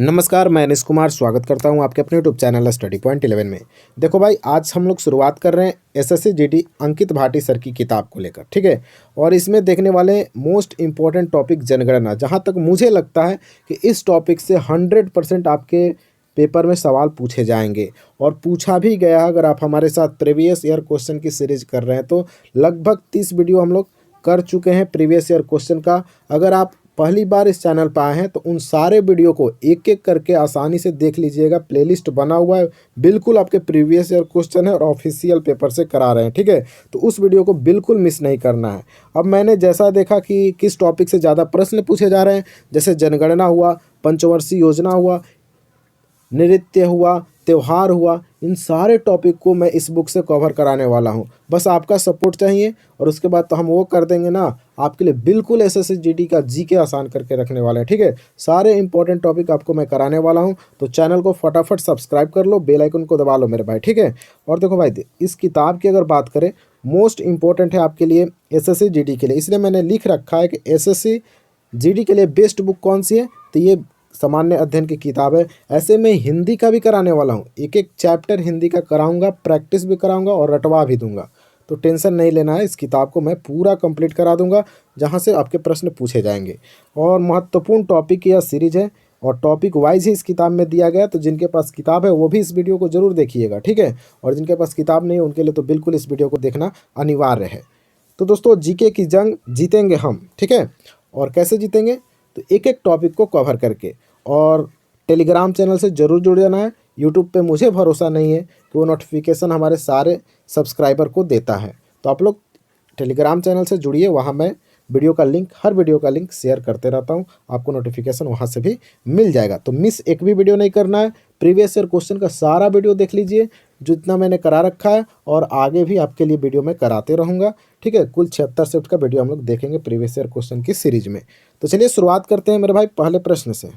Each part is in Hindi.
नमस्कार, मैं अनिश कुमार स्वागत करता हूं आपके अपने यूट्यूब चैनल स्टडी पॉइंट 11 में। देखो भाई, आज हम लोग शुरुआत कर रहे हैं एसएससी जीडी अंकित भाटी सर की किताब को लेकर, ठीक है। और इसमें देखने वाले मोस्ट इम्पॉर्टेंट टॉपिक जनगणना। जहां तक मुझे लगता है कि इस टॉपिक से 100% आपके पेपर में सवाल पूछे जाएंगे और पूछा भी गया। अगर आप हमारे साथ प्रीवियस ईयर क्वेश्चन की सीरीज कर रहे हैं तो लगभग 30 वीडियो हम लोग कर चुके हैं प्रीवियस ईयर क्वेश्चन का। अगर आप पहली बार इस चैनल पर आए हैं तो उन सारे वीडियो को एक एक करके आसानी से देख लीजिएगा। प्लेलिस्ट बना हुआ है, बिल्कुल आपके प्रीवियस ईयर क्वेश्चन है और ऑफिशियल पेपर से करा रहे हैं, ठीक है। तो उस वीडियो को बिल्कुल मिस नहीं करना है। अब मैंने जैसा देखा कि किस टॉपिक से ज़्यादा प्रश्न पूछे जा रहे हैं, जैसे जनगणना हुआ, पंचवर्षीय योजना हुआ, नृत्य हुआ, त्यौहार हुआ, इन सारे टॉपिक को मैं इस बुक से कवर कराने वाला हूं। बस आपका सपोर्ट चाहिए और उसके बाद तो हम वो कर देंगे ना, आपके लिए बिल्कुल एसएससी जीडी का जीके आसान करके रखने वाले हैं, ठीक है। सारे इंपॉर्टेंट टॉपिक आपको मैं कराने वाला हूं, तो चैनल को फटाफट सब्सक्राइब कर लो, बेल आइकन को दबा लो मेरे भाई, ठीक है। और देखो भाई, इस किताब की अगर बात करें, मोस्ट इंपॉर्टेंट है आपके लिए एसएससी जीडी के लिए, इसलिए मैंने लिख रखा है कि एसएससी जीडी के लिए बेस्ट बुक कौन सी है। तो ये सामान्य अध्ययन की किताब है। ऐसे में हिंदी का भी कराने वाला हूँ, एक एक चैप्टर हिंदी का कराऊंगा, प्रैक्टिस भी कराऊंगा और रटवा भी दूंगा। तो टेंशन नहीं लेना है, इस किताब को मैं पूरा कंप्लीट करा दूंगा जहाँ से आपके प्रश्न पूछे जाएंगे। और महत्वपूर्ण टॉपिक यह सीरीज है और टॉपिक वाइज ही इस किताब में दिया गया। तो जिनके पास किताब है वो भी इस वीडियो को जरूर देखिएगा, ठीक है। और जिनके पास किताब नहीं है उनके लिए तो बिल्कुल इस वीडियो को देखना अनिवार्य है। तो दोस्तों, जीके की जंग जीतेंगे हम, ठीक है। और कैसे जीतेंगे, तो एक एक टॉपिक को कवर करके। और टेलीग्राम चैनल से ज़रूर जुड़ जाना है। यूट्यूब पे मुझे भरोसा नहीं है कि वो नोटिफिकेशन हमारे सारे सब्सक्राइबर को देता है, तो आप लोग टेलीग्राम चैनल से जुड़िए। वहाँ मैं वीडियो का लिंक, हर वीडियो का लिंक शेयर करते रहता हूँ, आपको नोटिफिकेशन वहाँ से भी मिल जाएगा। तो मिस एक भी वीडियो नहीं करना है। प्रीवियस ईयर क्वेश्चन का सारा वीडियो देख लीजिए जितना मैंने करा रखा है, और आगे भी आपके लिए वीडियो मैं कराते रहूँगा, ठीक है। कुल 76 शिफ्ट का वीडियो हम लोग देखेंगे प्रीवियस ईयर क्वेश्चन की सीरीज में। तो चलिए शुरुआत करते हैं मेरे भाई पहले प्रश्न से।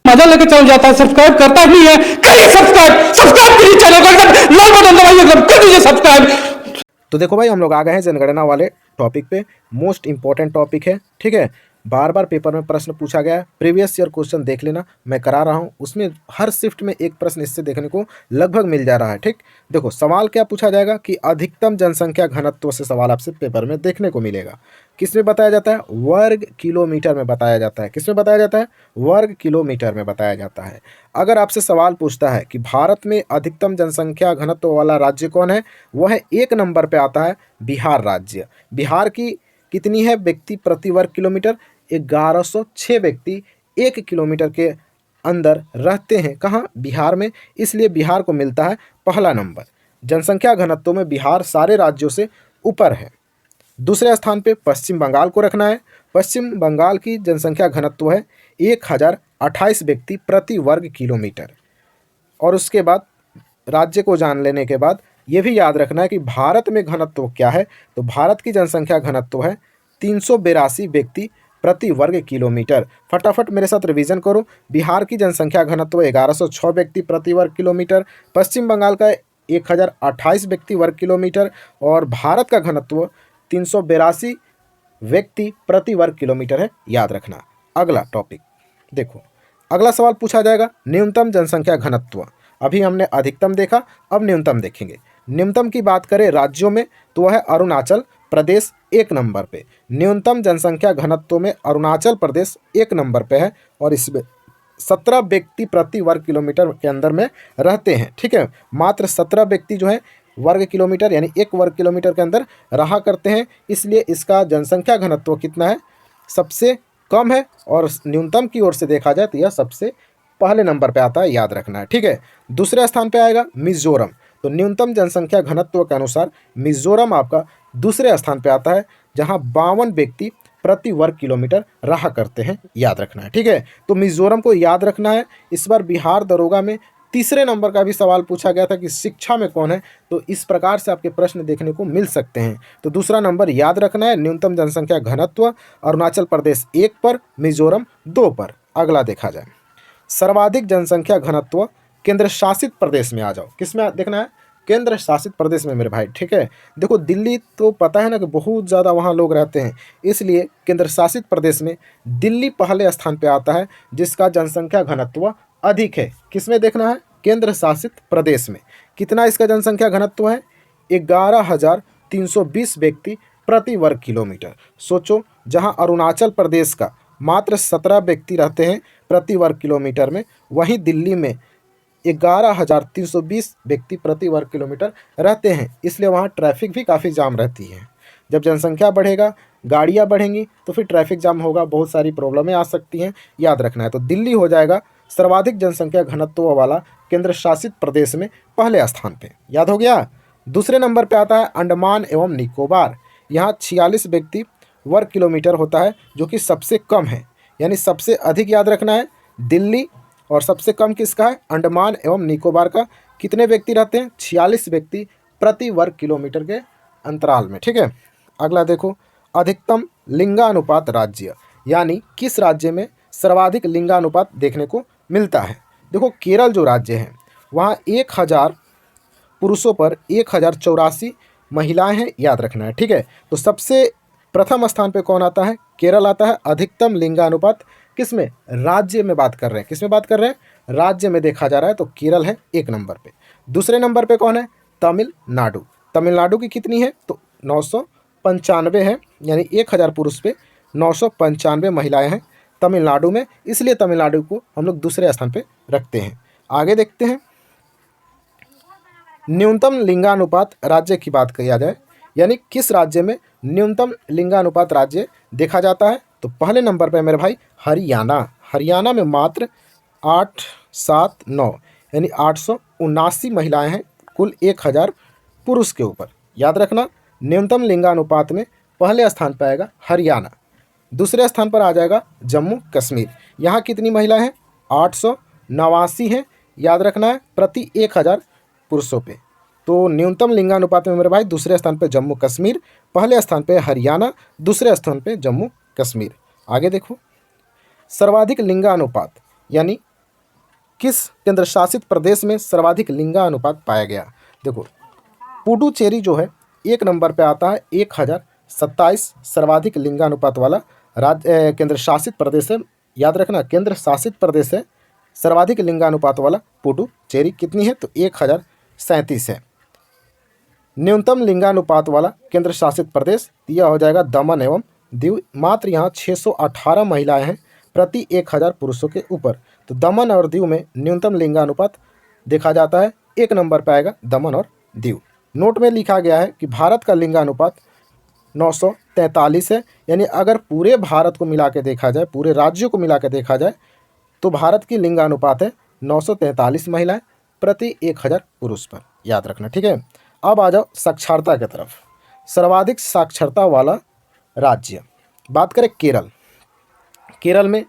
मजा लेके चल जाता है, सब्सक्राइब करता ही नहीं है। करिए सब्सक्राइब, सब्सक्राइब कीजिए चैनल को, एकदम लाल बटन दबाइए, एकदम कर दीजिए सब्सक्राइब। तो देखो भाई, हम लोग आ गए हैं जनगणना वाले टॉपिक पे। मोस्ट इंपॉर्टेंट टॉपिक है, ठीक है। बार बार पेपर में प्रश्न पूछा गया है, प्रीवियस ईयर क्वेश्चन देख लेना, मैं करा रहा हूँ। उसमें हर शिफ्ट में एक प्रश्न इससे देखने को लगभग मिल जा रहा है, ठीक। देखो सवाल क्या पूछा जाएगा कि अधिकतम जनसंख्या घनत्व से सवाल आपसे पेपर में देखने को मिलेगा। किसमें बताया जाता है? वर्ग किलोमीटर में बताया जाता है। किसमें बताया जाता है? वर्ग किलोमीटर में बताया जाता है। अगर आपसे सवाल पूछता है कि भारत में अधिकतम जनसंख्या घनत्व वाला राज्य कौन है, वह 1 नंबर पे आता है बिहार राज्य। बिहार की कितनी है व्यक्ति प्रति वर्ग किलोमीटर? 1106 व्यक्ति 1 किलोमीटर के अंदर रहते हैं। कहाँ? बिहार में। इसलिए बिहार को मिलता है पहला नंबर। जनसंख्या घनत्व में बिहार सारे राज्यों से ऊपर है। दूसरे स्थान पे पश्चिम बंगाल को रखना है। पश्चिम बंगाल की जनसंख्या घनत्व है 1028 व्यक्ति प्रति वर्ग किलोमीटर। और उसके बाद राज्य को जान लेने के बाद ये भी याद रखना है कि भारत में घनत्व क्या है। तो भारत की जनसंख्या घनत्व है 382 व्यक्ति प्रति वर्ग किलोमीटर। फटाफट मेरे साथ रिवीजन करो। बिहार की जनसंख्या घनत्व 1106 व्यक्ति प्रति वर्ग किलोमीटर, पश्चिम बंगाल का 1028 व्यक्ति वर्ग किलोमीटर, और भारत का घनत्व 382 व्यक्ति प्रति वर्ग किलोमीटर है, याद रखना। अगला टॉपिक देखो, अगला सवाल पूछा जाएगा न्यूनतम जनसंख्या घनत्व। अभी हमने अधिकतम देखा, अब न्यूनतम देखेंगे। न्यूनतम की बात करें राज्यों में तो वह है अरुणाचल प्रदेश 1 नंबर पे। न्यूनतम जनसंख्या घनत्व में अरुणाचल प्रदेश 1 नंबर पे है, और इसमें 17 व्यक्ति प्रति वर्ग किलोमीटर के अंदर में रहते हैं, ठीक है। मात्र 17 व्यक्ति जो है वर्ग किलोमीटर यानी 1 वर्ग किलोमीटर के अंदर रहा करते हैं, इसलिए इसका जनसंख्या घनत्व कितना है? सबसे कम है। और न्यूनतम की ओर से देखा जाए तो यह सबसे पहले नंबर पे आता है, याद रखना है, ठीक है। दूसरे स्थान पे आएगा मिजोरम। तो न्यूनतम जनसंख्या घनत्व के अनुसार मिजोरम आपका दूसरे स्थान पे आता है, जहां 52 व्यक्ति प्रति वर्ग किलोमीटर रहा करते हैं, याद रखना है, ठीक है। तो मिजोरम को याद रखना है। इस बार बिहार दरोगा में तीसरे नंबर का भी सवाल पूछा गया था कि शिक्षा में कौन है, तो इस प्रकार से आपके प्रश्न देखने को मिल सकते हैं। तो दूसरा नंबर याद रखना है, न्यूनतम जनसंख्या घनत्व अरुणाचल प्रदेश 1 पर, मिजोरम 2 पर। अगला देखा जाए सर्वाधिक जनसंख्या घनत्व केंद्र शासित प्रदेश में। आ जाओ, किस में देखना है? केंद्र शासित प्रदेश में मेरे भाई, ठीक है। देखो दिल्ली तो पता है ना कि बहुत ज़्यादा वहाँ लोग रहते हैं, इसलिए केंद्र शासित प्रदेश में दिल्ली पहले स्थान पे आता है, जिसका जनसंख्या घनत्व अधिक है। किसमें देखना है? केंद्र शासित प्रदेश में। कितना इसका जनसंख्या घनत्व है? 11,320 व्यक्ति प्रति वर्ग किलोमीटर। सोचो, जहां अरुणाचल प्रदेश का मात्र 17 व्यक्ति रहते हैं प्रति वर्ग किलोमीटर में, वहीं दिल्ली में 11,320 व्यक्ति प्रति वर्ग किलोमीटर रहते हैं। इसलिए वहाँ ट्रैफिक भी काफ़ी जाम रहती है। जब जनसंख्या बढ़ेगा, गाड़ियाँ बढ़ेंगी, तो फिर ट्रैफिक जाम होगा, बहुत सारी प्रॉब्लमें आ सकती हैं, याद रखना है। तो दिल्ली हो जाएगा सर्वाधिक जनसंख्या घनत्व वाला केंद्र शासित प्रदेश में पहले स्थान पे। याद हो गया। दूसरे नंबर पे आता है अंडमान एवं निकोबार। यहाँ 46 व्यक्ति वर्ग किलोमीटर होता है, जो कि सबसे कम है। यानी सबसे अधिक याद रखना है दिल्ली, और सबसे कम किसका है? अंडमान एवं निकोबार का। कितने व्यक्ति रहते हैं? 46 व्यक्ति प्रति वर्ग किलोमीटर के अंतराल में। ठीक है। अगला देखो, अधिकतम लिंगानुपात राज्य, यानी किस राज्य में सर्वाधिक लिंगानुपात देखने को मिलता है। देखो, केरल जो राज्य है वहाँ 1000 पुरुषों पर 1084 महिलाएं हैं, याद रखना है। ठीक है। तो सबसे प्रथम स्थान पे कौन आता है? केरल आता है। अधिकतम लिंगानुपात किसमें? राज्य में बात कर रहे हैं। किसमें बात कर रहे हैं? राज्य में देखा जा रहा है, तो केरल है 1 नंबर पे। दूसरे नंबर पे कौन है? तमिलनाडु। तमिलनाडु की कितनी है? तो 995 है, यानी 1000 पुरुष पे 995 महिलाएं हैं तमिलनाडु में, इसलिए तमिलनाडु को हम लोग दूसरे स्थान पे रखते हैं। आगे देखते हैं, न्यूनतम लिंगानुपात राज्य की बात किया जाए, यानी किस राज्य में न्यूनतम लिंगानुपात राज्य देखा जाता है। तो पहले नंबर पे मेरे भाई हरियाणा। हरियाणा में मात्र 879 यानी 879 महिलाएं हैं कुल 1000 पुरुष के ऊपर। याद रखना, न्यूनतम लिंगानुपात में पहले स्थान पर आएगा हरियाणा। दूसरे स्थान पर आ जाएगा जम्मू कश्मीर। यहाँ कितनी महिलाएं हैं? 889 हैं, याद रखना है, प्रति 1000 पुरुषों पे। तो न्यूनतम लिंगानुपात में मेरे भाई दूसरे स्थान पे जम्मू कश्मीर, पहले स्थान पे हरियाणा, दूसरे स्थान पे जम्मू कश्मीर। आगे देखो, सर्वाधिक लिंगानुपात, यानी किस केंद्र शासित प्रदेश में सर्वाधिक लिंगानुपात पाया गया। देखो, पुडुचेरी जो है 1 नंबर पे आता है, 1027 सर्वाधिक लिंगानुपात वाला राज्य केंद्र शासित प्रदेश है। याद रखना, केंद्र शासित प्रदेश है सर्वाधिक लिंगानुपात वाला पुडुचेरी। कितनी है? तो 1037 है। न्यूनतम लिंगानुपात वाला केंद्र शासित प्रदेश यह हो जाएगा दमन एवं दीव। मात्र यहाँ 618 महिलाएं हैं प्रति 1000 पुरुषों के ऊपर। तो दमन और दीव में न्यूनतम लिंगानुपात देखा जाता है। 1 नंबर पर आएगा दमन और दीव। नोट में लिखा गया है कि भारत का लिंगानुपात 943 है, यानी अगर पूरे भारत को मिला के देखा जाए, पूरे राज्यों को मिला के देखा जाए, तो भारत की लिंगानुपात है 943 महिलाएं प्रति 1000 पुरुष पर। याद रखना। ठीक है। अब आ जाओ साक्षरता की तरफ। सर्वाधिक साक्षरता वाला राज्य, बात करें केरल। केरल में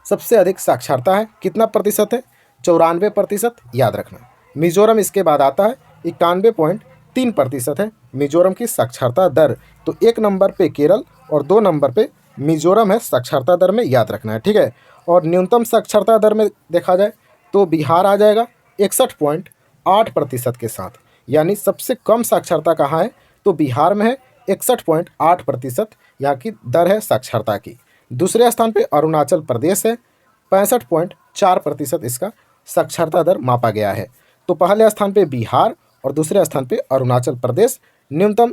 सबसे अधिक साक्षरता है, कितना प्रतिशत है? 94%। याद रखना। मिजोरम इसके बाद आता है, 91.3% है मिजोरम की साक्षरता दर। तो 1 नंबर पे केरल और 2 नंबर पे मिजोरम है साक्षरता दर में। याद रखना है। ठीक है। और न्यूनतम साक्षरता दर में देखा जाए तो बिहार आ जाएगा 61.8% के साथ। यानी सबसे कम साक्षरता कहाँ है? तो बिहार में है, 61.8% यहाँ की दर है साक्षरता की। दूसरे स्थान पे अरुणाचल प्रदेश है, 65.4% इसका साक्षरता दर मापा गया है। तो पहले स्थान पे बिहार और दूसरे स्थान पे अरुणाचल प्रदेश। न्यूनतम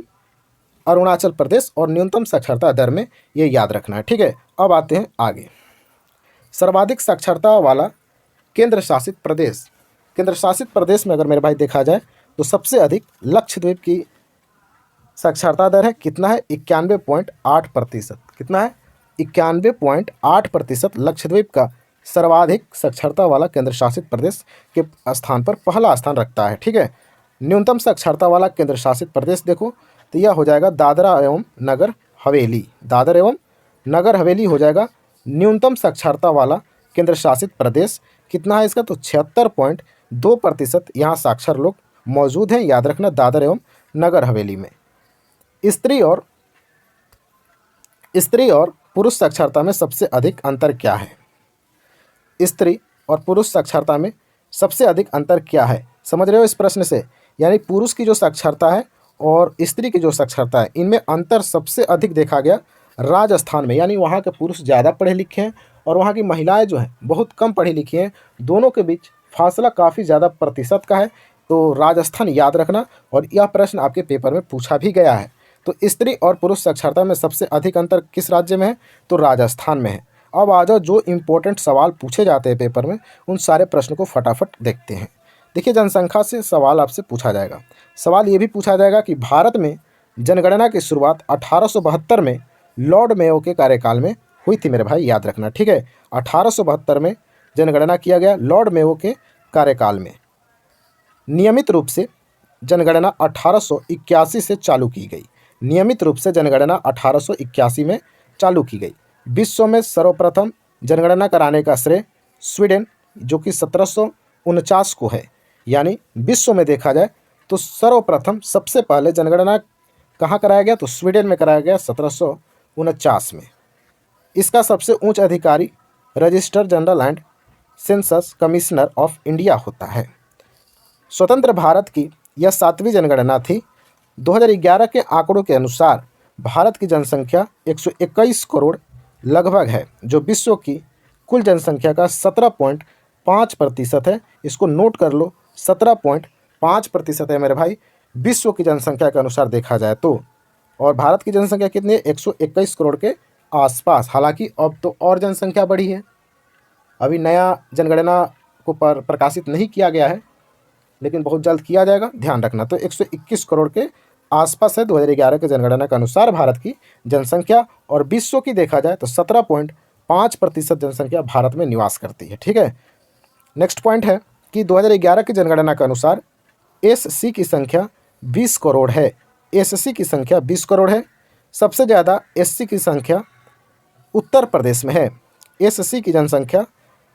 अरुणाचल प्रदेश और न्यूनतम साक्षरता दर में ये याद रखना है। ठीक है। अब आते हैं आगे, सर्वाधिक साक्षरता वाला केंद्र शासित प्रदेश। केंद्र शासित प्रदेश में अगर मेरे भाई देखा जाए तो सबसे अधिक लक्षद्वीप की साक्षरता दर है। कितना है? 91.8%। कितना है? 91.8% लक्षद्वीप का सर्वाधिक साक्षरता वाला केंद्र शासित प्रदेश के स्थान पर पहला स्थान रखता है। ठीक है। न्यूनतम साक्षरता वाला केंद्र शासित प्रदेश देखो तो यह हो जाएगा दादरा एवं नगर हवेली। दादर एवं नगर हवेली हो जाएगा न्यूनतम साक्षरता वाला केंद्र शासित प्रदेश। कितना है इसका? तो 76.2% यहाँ साक्षर लोग मौजूद हैं। याद रखना, दादर एवं नगर हवेली में। स्त्री और पुरुष साक्षरता में सबसे अधिक अंतर क्या है? स्त्री और पुरुष साक्षरता में सबसे अधिक अंतर क्या है? समझ रहे हो इस प्रश्न से? यानी पुरुष की जो साक्षरता है और स्त्री की जो साक्षरता है, इनमें अंतर सबसे अधिक देखा गया राजस्थान में। यानी वहाँ के पुरुष ज़्यादा पढ़े लिखे हैं और वहाँ की महिलाएं जो हैं बहुत कम पढ़ी लिखी हैं, दोनों के बीच फासला काफ़ी ज़्यादा प्रतिशत का है। तो राजस्थान याद रखना, और यह प्रश्न आपके पेपर में पूछा भी गया है। तो स्त्री और पुरुष साक्षरता में सबसे अधिक अंतर किस राज्य में है? तो राजस्थान में है। अब आ जाओ, जो इम्पोर्टेंट सवाल पूछे जाते हैं पेपर में उन सारे प्रश्नों को फटाफट देखते हैं। देखिए, जनसंख्या से सवाल आपसे पूछा जाएगा। सवाल ये भी पूछा जाएगा कि भारत में जनगणना की शुरुआत 1872 में लॉर्ड मेयो के कार्यकाल में हुई थी। मेरे भाई याद रखना, ठीक है। 1872 में जनगणना किया गया लॉर्ड मेयो के कार्यकाल में। नियमित रूप से जनगणना 1881 से चालू की गई। नियमित रूप से जनगणना 1881 में चालू की गई। विश्व में सर्वप्रथम जनगणना कराने का श्रेय स्वीडन, जो कि 1749 को है। यानी विश्व में देखा जाए तो सर्वप्रथम सबसे पहले जनगणना कहाँ कराया गया? तो स्वीडन में कराया गया 1749 में। इसका सबसे उच्च अधिकारी registrar general and census commissioner of India होता है। स्वतंत्र भारत की यह 7वीं जनगणना थी। 2011 के आंकड़ों के अनुसार भारत की जनसंख्या 121 करोड़ लगभग है, जो विश्व की कुल जनसंख्या का 17.5% है। इसको नोट कर लो, 17.5% है मेरे भाई विश्व की जनसंख्या के अनुसार देखा जाए तो। और भारत की जनसंख्या कितनी है? 121 करोड़ के आसपास। हालांकि अब तो और जनसंख्या बढ़ी है, अभी नया जनगणना को प्रकाशित नहीं किया गया है, लेकिन बहुत जल्द किया जाएगा, ध्यान रखना। तो 121 करोड़ के आसपास है 2011 के जनगणना के अनुसार भारत की जनसंख्या। और विश्व की देखा जाए तो 17.5% जनसंख्या भारत में निवास करती है, ठीक है। नेक्स्ट पॉइंट है कि 2011 की जनगणना के अनुसार एससी की संख्या 20 करोड़ है। एससी की संख्या 20 करोड़ है। सबसे ज़्यादा एससी की संख्या उत्तर प्रदेश में है। एससी की जनसंख्या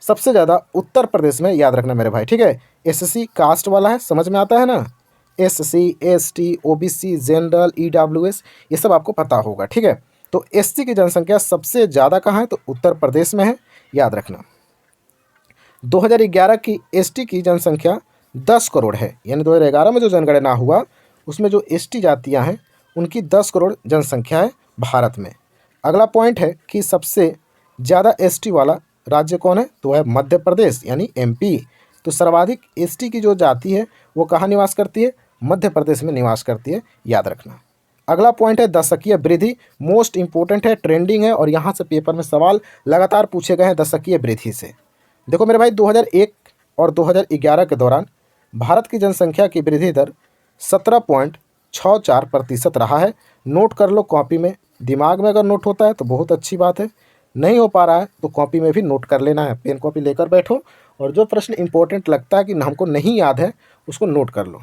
सबसे ज़्यादा उत्तर प्रदेश में, याद रखना मेरे भाई, ठीक है। एससी कास्ट वाला है, समझ में आता है ना। SC, ST, OBC, general, EWS, ये सब आपको पता होगा, ठीक है। तो एससी की जनसंख्या सबसे ज़्यादा कहाँ है? तो उत्तर प्रदेश में है, याद रखना। 2011 की एसटी की जनसंख्या 10 करोड़ है। यानी 2011 में जो जनगणना हुआ उसमें जो एसटी जातियाँ हैं उनकी 10 करोड़ जनसंख्या है भारत में। अगला पॉइंट है कि सबसे ज़्यादा एसटी वाला राज्य कौन है? तो है मध्य प्रदेश, यानी एमपी। तो सर्वाधिक एसटी की जो जाति है वो कहाँ निवास करती है? मध्य प्रदेश में निवास करती है, याद रखना। अगला पॉइंट है दशकीय वृद्धि। मोस्ट इंपॉर्टेंट है, ट्रेंडिंग है, और यहाँ से पेपर में सवाल लगातार पूछे गए हैं दशकीय वृद्धि से। देखो मेरे भाई, 2001 और 2011 के दौरान भारत की जनसंख्या की वृद्धि दर 17.64% रहा है। नोट कर लो कॉपी में, दिमाग में अगर नोट होता है तो बहुत अच्छी बात है, नहीं हो पा रहा है तो कॉपी में भी नोट कर लेना है। पेन कॉपी लेकर बैठो, और जो प्रश्न इंपॉर्टेंट लगता है कि हमको नहीं याद है उसको नोट कर लो।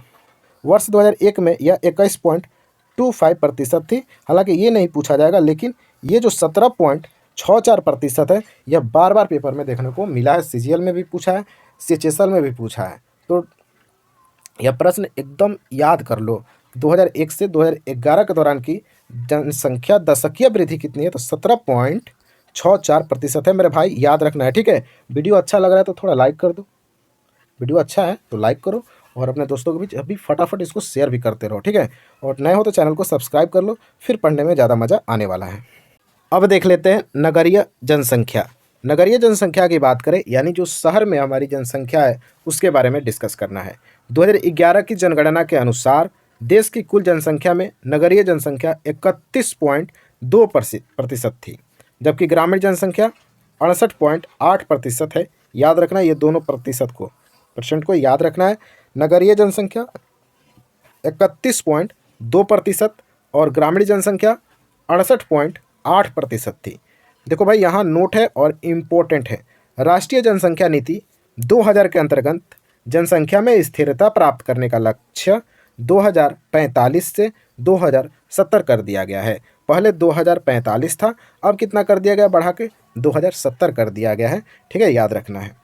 वर्ष 2001 में यह 21.25% थी। हालांकि ये नहीं पूछा जाएगा, लेकिन ये जो 17.64% है यह बार बार पेपर में देखने को मिला है। सीजीएल में भी पूछा है, सीएचएसएल में भी पूछा है। तो यह प्रश्न एकदम याद कर लो। 2001 से 2011 के दौरान की जनसंख्या दशकीय वृद्धि कितनी है? तो 17.64% है मेरे भाई, याद रखना है, ठीक है। वीडियो अच्छा लग रहा है तो थोड़ा लाइक कर दो, वीडियो अच्छा है तो लाइक करो, और अपने दोस्तों के बीच अभी फटाफट इसको शेयर भी करते रहो, ठीक है। और नए हो तो चैनल को सब्सक्राइब कर लो, फिर पढ़ने में ज़्यादा मज़ा आने वाला है। अब देख लेते हैं नगरीय जनसंख्या। नगरीय जनसंख्या की बात करें, यानी जो शहर में हमारी जनसंख्या है उसके बारे में डिस्कस करना है। 2011 की जनगणना के अनुसार देश की कुल जनसंख्या में नगरीय जनसंख्या 31.2% थी, जबकि ग्रामीण जनसंख्या 68.8% है। याद रखना, ये दोनों परसेंट को याद रखना है। नगरीय जनसंख्या 31.2% और ग्रामीण जनसंख्या 68.8% थी। देखो भाई, यहाँ नोट है और इम्पोर्टेंट है। राष्ट्रीय जनसंख्या नीति 2000 के अंतर्गत जनसंख्या में स्थिरता प्राप्त करने का लक्ष्य 2045 से 2070 कर दिया गया है। पहले 2045 था, अब कितना कर दिया गया? बढ़ा के 2070 कर दिया गया है, ठीक है, याद रखना है।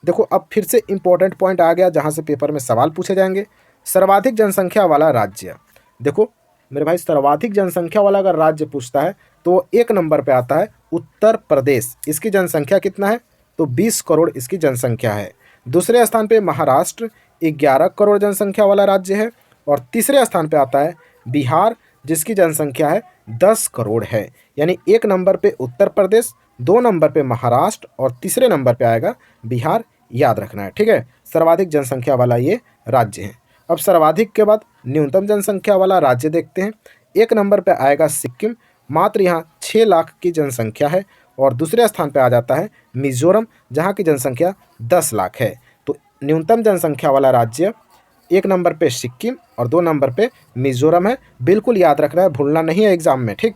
देखो, अब फिर से इंपॉर्टेंट पॉइंट आ गया जहाँ से पेपर में सवाल पूछे जाएंगे। सर्वाधिक जनसंख्या वाला राज्य। देखो मेरे भाई, सर्वाधिक जनसंख्या वाला अगर राज्य पूछता है तो 1 नंबर पे आता है उत्तर प्रदेश। इसकी जनसंख्या कितना है? तो 20 करोड़ इसकी जनसंख्या है। दूसरे स्थान पे महाराष्ट्र 11 करोड़ जनसंख्या वाला राज्य है। और तीसरे स्थान पे आता है बिहार, जिसकी जनसंख्या है 10 करोड़ है। यानी 1 नंबर पे उत्तर प्रदेश, 2 नंबर पे महाराष्ट्र और तीसरे नंबर पे आएगा बिहार, याद रखना है, ठीक है। सर्वाधिक जनसंख्या वाला ये राज्य है। अब सर्वाधिक के बाद न्यूनतम जनसंख्या वाला राज्य देखते हैं। 1 नंबर पे आएगा सिक्किम, मात्र यहाँ 6 लाख की जनसंख्या है। और दूसरे स्थान पे आ जाता है मिजोरम, जहाँ की जनसंख्या 10 लाख है। तो न्यूनतम जनसंख्या वाला राज्य 1 नंबर पे सिक्किम और 2 नंबर पे मिजोरम है। बिल्कुल याद रखना है, भूलना नहीं है एग्जाम में, ठीक।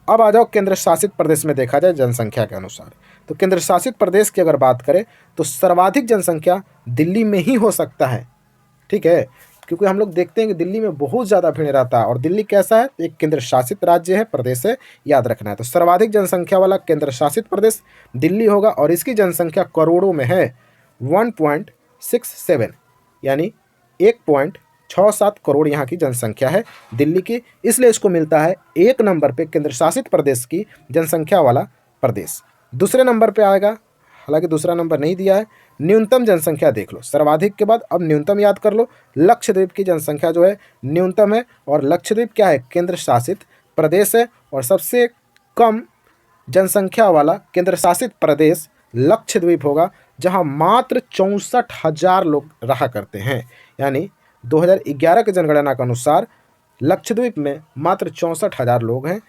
अब आ जाओ केंद्र शासित प्रदेश में देखा जाए जनसंख्या के अनुसार। तो केंद्र शासित प्रदेश की अगर बात करें तो सर्वाधिक जनसंख्या दिल्ली में ही हो सकता है, ठीक है, क्योंकि हम लोग देखते हैं कि दिल्ली में बहुत ज़्यादा भीड़ रहता है। और दिल्ली कैसा है, एक केंद्र शासित राज्य है, प्रदेश है, याद रखना है। तो सर्वाधिक जनसंख्या वाला केंद्र शासित प्रदेश दिल्ली होगा और इसकी जनसंख्या करोड़ों में है, 1.67, यानी 1.67 करोड़ यहाँ की जनसंख्या है दिल्ली की। इसलिए इसको मिलता है 1 नंबर पे केंद्र शासित प्रदेश की जनसंख्या वाला प्रदेश। दूसरे नंबर पे आएगा, हालांकि दूसरा नंबर नहीं दिया है, न्यूनतम जनसंख्या देख लो। सर्वाधिक के बाद अब न्यूनतम याद कर लो। लक्षद्वीप की जनसंख्या जो है न्यूनतम है, और लक्षद्वीप क्या है, केंद्र शासित प्रदेश है। और सबसे कम जनसंख्या वाला केंद्र शासित प्रदेश लक्षद्वीप होगा, जहां मात्र 64,000 लोग रहा करते हैं। यानी 2011 की जनगणना के अनुसार लक्षद्वीप में मात्र 64,000 लोग हैं,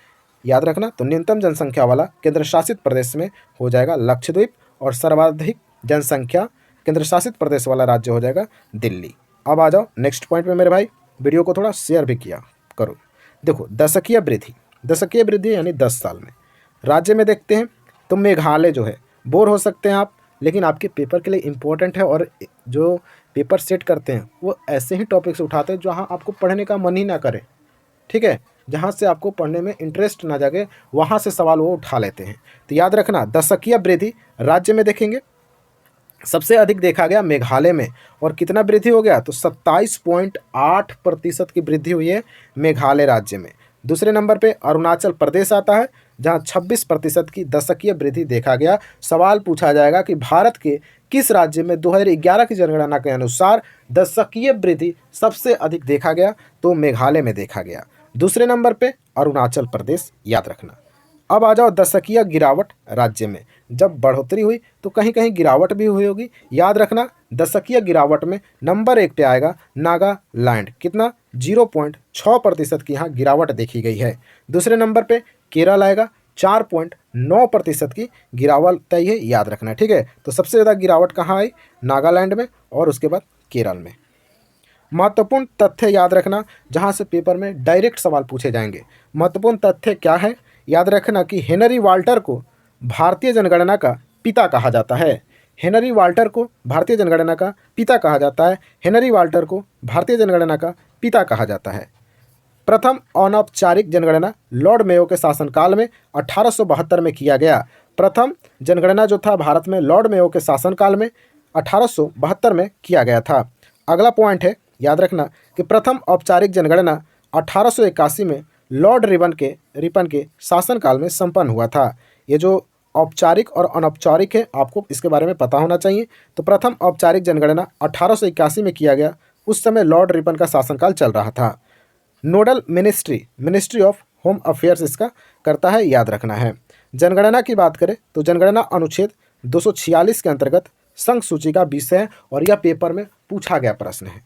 याद रखना। तो न्यूनतम जनसंख्या वाला केंद्र शासित प्रदेश में हो जाएगा लक्षद्वीप, और सर्वाधिक जनसंख्या केंद्र शासित प्रदेश वाला राज्य हो जाएगा दिल्ली। अब आ जाओ नेक्स्ट पॉइंट पे मेरे भाई, वीडियो को थोड़ा शेयर भी किया करो। देखो दशकीय वृद्धि, दशकीय वृद्धि यानी 10 साल में। राज्य में देखते हैं तो मेघालय जो है, बोर हो सकते हैं आप, लेकिन आपके पेपर के लिए इम्पोर्टेंट है। और जो पेपर सेट करते हैं वो ऐसे ही टॉपिक्स उठाते हैं जहाँ आपको पढ़ने का मन ही ना करे, ठीक है, जहाँ से आपको पढ़ने में इंटरेस्ट ना जागे, वहाँ से सवाल वो उठा लेते हैं। तो याद रखना, दशकीय वृद्धि राज्य में देखेंगे सबसे अधिक देखा गया मेघालय में। और कितना वृद्धि हो गया, तो 27.8% की वृद्धि हुई है मेघालय राज्य में। दूसरे नंबर पे अरुणाचल प्रदेश आता है, जहां 26% की दशकीय वृद्धि देखा गया। सवाल पूछा जाएगा कि भारत के किस राज्य में 2011 की जनगणना के अनुसार दशकीय वृद्धि सबसे अधिक देखा गया, तो मेघालय में देखा गया। दूसरे नंबर पे अरुणाचल प्रदेश, याद रखना। अब आ जाओ दशकीय गिरावट राज्य में। जब बढ़ोतरी हुई तो कहीं कहीं गिरावट भी हुई होगी, याद रखना। दशकीय गिरावट में नंबर 1 पे आएगा नागालैंड, कितना 0.6% की यहाँ गिरावट देखी गई है। दूसरे नंबर पे केरल आएगा, 4.9% की गिरावट तय है, याद रखना, ठीक है। तो सबसे ज़्यादा गिरावट कहाँ आई, नागालैंड में, और उसके बाद केरल में। महत्वपूर्ण तथ्य याद रखना, जहां से पेपर में डायरेक्ट सवाल पूछे जाएंगे। महत्वपूर्ण तथ्य क्या है, याद रखना कि हेनरी वाल्टर को भारतीय जनगणना का पिता कहा जाता है। हेनरी वाल्टर को भारतीय जनगणना का पिता कहा जाता है। हेनरी वाल्टर को भारतीय जनगणना का पिता कहा जाता है। प्रथम अनौपचारिक जनगणना लॉर्ड मेयो के शासनकाल में 1872 में किया गया। प्रथम जनगणना जो था भारत में लॉर्ड मेयो के शासनकाल में 1872 में किया गया था। अगला पॉइंट है, याद रखना कि प्रथम औपचारिक जनगणना 1881 में लॉर्ड रिपन के शासनकाल में संपन्न हुआ था। ये जो औपचारिक और अनौपचारिक है, आपको इसके बारे में पता होना चाहिए। तो प्रथम औपचारिक जनगणना 1881 में किया गया, उस समय लॉर्ड रिपन का शासनकाल चल रहा था। Nodal ministry of home affairs इसका करता है, याद रखना है। जनगणना की बात करें तो जनगणना अनुच्छेद 246 के अंतर्गत संघ सूची का विषय है, और यह पेपर में पूछा गया प्रश्न है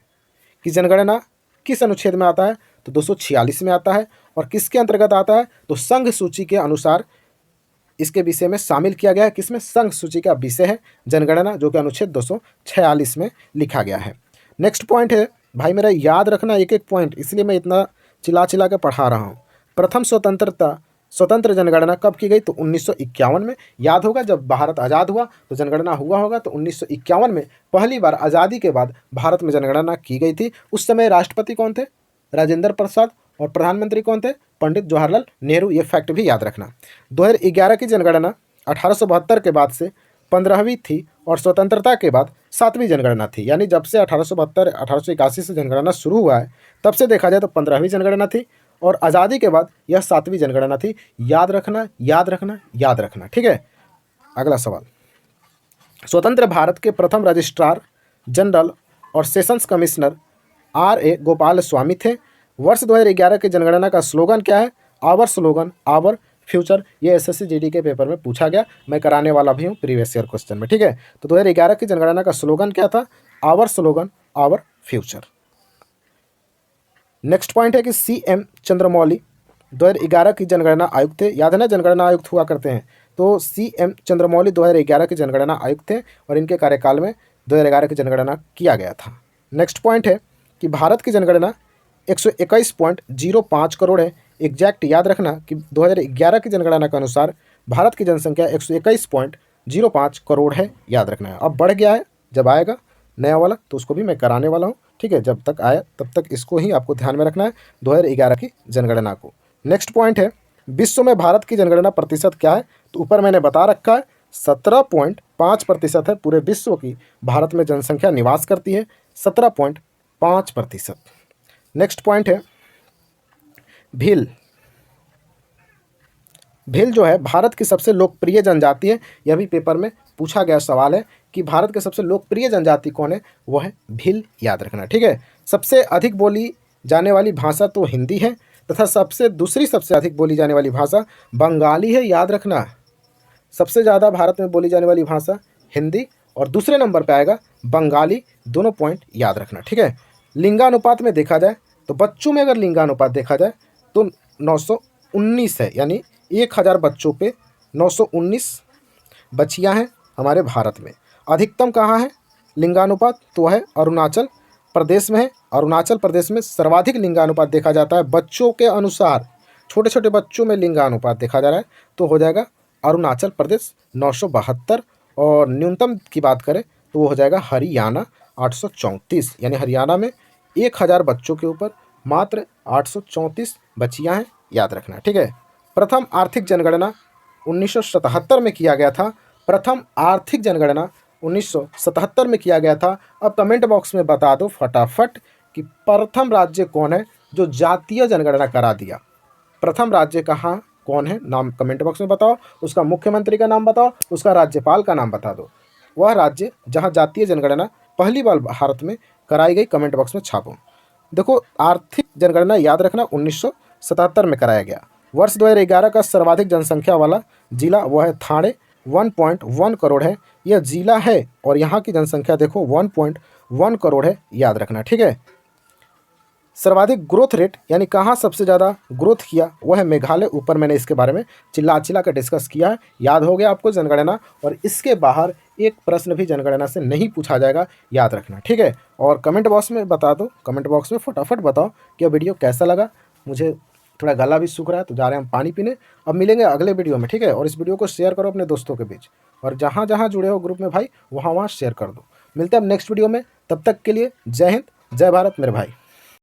कि जनगणना किस अनुच्छेद में आता है, तो 246 में आता है। और किसके अंतर्गत आता है, तो संघ सूची के अनुसार इसके विषय में शामिल किया गया है। किसमें, संघ सूची का विषय है जनगणना, जो कि अनुच्छेद 246 में लिखा गया है। नेक्स्ट पॉइंट है भाई मेरा, याद रखना एक एक पॉइंट, इसलिए मैं इतना चिल्ला चिल्ला के पढ़ा रहा हूँ। प्रथम स्वतंत्र जनगणना कब की गई, तो 1951 में। याद होगा जब भारत आज़ाद हुआ तो जनगणना हुआ होगा, तो 1951 में पहली बार आज़ादी के बाद भारत में जनगणना की गई थी। उस समय राष्ट्रपति कौन थे, राजेंद्र प्रसाद, और प्रधानमंत्री कौन थे, पंडित जवाहरलाल नेहरू। ये फैक्ट भी याद रखना। 2011 की जनगणना 1872 के बाद से 15वीं थी, और स्वतंत्रता के बाद 7वीं जनगणना थी। यानी जब से 1881 से जनगणना शुरू हुआ है, तब से देखा जाए तो 15वीं जनगणना थी, और आज़ादी के बाद यह 7वीं जनगणना थी। याद रखना, याद रखना, याद रखना, ठीक है। अगला सवाल, स्वतंत्र भारत के प्रथम रजिस्ट्रार जनरल और sessions commissioner R.A. Gopal Swami थे। वर्ष 2011 की जनगणना का स्लोगन क्या है, आवर स्लोगन, आवर फ्यूचर, ये एसएससी जीडी के पेपर में पूछा गया, मैं कराने वाला भी हूँ प्रीवियस ईयर क्वेश्चन में, ठीक है। तो 2011 की जनगणना का स्लोगन क्या था? Our slogan our future. Next point है कि सीएम चंद्रमौली 2011 की जनगणना आयुक्त थे। याद है ना, जनगणना आयुक्त हुआ करते हैं। तो सीएम चंद्रमौली 2011 के जनगणना आयुक्त थे और इनके कार्यकाल में 2011 की जनगणना किया गया था। नेक्स्ट पॉइंट है कि भारत की जनगणना 121.05 करोड़ है। एग्जैक्ट याद रखना कि 2011 की जनगणना के अनुसार भारत की जनसंख्या 121.05 करोड़ है, याद रखना है। अब बढ़ गया है, जब आएगा नया वाला तो उसको भी मैं कराने वाला हूँ, ठीक है। जब तक आया तब तक इसको ही आपको ध्यान में रखना है, 2011 की जनगणना को। नेक्स्ट पॉइंट है, विश्व में भारत की जनगणना प्रतिशत क्या है? तो ऊपर मैंने बता रखा है 17.5% है पूरे विश्व की भारत में जनसंख्या निवास करती है, 17.5%। नेक्स्ट पॉइंट है भील। भील जो है भारत की सबसे लोकप्रिय जनजाति है। यह भी पेपर में पूछा गया सवाल है कि भारत के सबसे लोकप्रिय जनजाति कौन है? वो है भील, याद रखना, ठीक है। सबसे अधिक बोली जाने वाली भाषा तो हिंदी है तथा दूसरी सबसे अधिक बोली जाने वाली भाषा बंगाली है, याद रखना। सबसे ज़्यादा भारत में बोली जाने वाली भाषा हिंदी और दूसरे नंबर पे आएगा बंगाली, दोनों पॉइंट याद रखना, ठीक है। लिंगानुपात में देखा जाए तो बच्चों में अगर लिंगानुपात देखा जाए तो 919 है, यानी 1000 बच्चों पे 919 बच्चियां हैं हमारे भारत में। अधिकतम कहाँ है लिंगानुपात? तो है अरुणाचल प्रदेश में है। अरुणाचल प्रदेश में सर्वाधिक लिंगानुपात देखा जाता है बच्चों के अनुसार, छोटे छोटे बच्चों में लिंगानुपात देखा जा रहा है, तो हो जाएगा अरुणाचल प्रदेश 972। और न्यूनतम की बात करें तो वो हो जाएगा हरियाणा 834, यानी हरियाणा में 1000 बच्चों के ऊपर मात्र 834 बच्चियां हैं, याद रखना, ठीक है। प्रथम आर्थिक जनगणना 1977 में किया गया था। प्रथम आर्थिक जनगणना 1977 में किया गया था। अब कमेंट बॉक्स में बता दो फटाफट कि प्रथम राज्य कौन है जो जातीय जनगणना करा दिया? प्रथम राज्य कहाँ कौन है? नाम कमेंट बॉक्स में बताओ, उसका मुख्यमंत्री का नाम बताओ, उसका राज्यपाल का नाम बता दो। वह राज्य जहाँ जातीय जनगणना पहली बार भारत में कराई गई, कमेंट बॉक्स में छापो। देखो, आर्थिक जनगणना याद रखना 1977 में कराया गया। वर्ष 2011 का सर्वाधिक जनसंख्या वाला जिला वह है ठाणे, 1.1 करोड़ है यह जिला है और यहाँ की जनसंख्या देखो 1.1 करोड़ है, याद रखना, ठीक है। सर्वाधिक ग्रोथ रेट यानी कहाँ सबसे ज़्यादा ग्रोथ किया, वह है मेघालय। ऊपर मैंने इसके बारे में चिल्ला कर डिस्कस किया है, याद हो गया आपको जनगणना। और इसके बाहर एक प्रश्न भी जनगणना से नहीं पूछा जाएगा, याद रखना, ठीक है। और कमेंट बॉक्स में बता दो, कमेंट बॉक्स में फटाफट बताओ कि यह वीडियो कैसा लगा। मुझे थोड़ा गला भी सूख रहा है तो जा रहे हैं हम पानी पीने। अब मिलेंगे अगले वीडियो में, ठीक है। और इस वीडियो को शेयर करो अपने दोस्तों के बीच, और जहाँ जहाँ जुड़े हो ग्रुप में भाई वहाँ शेयर कर दो। मिलते हैं अब नेक्स्ट वीडियो में, तब तक के लिए जय हिंद, जय भारत मेरे भाई।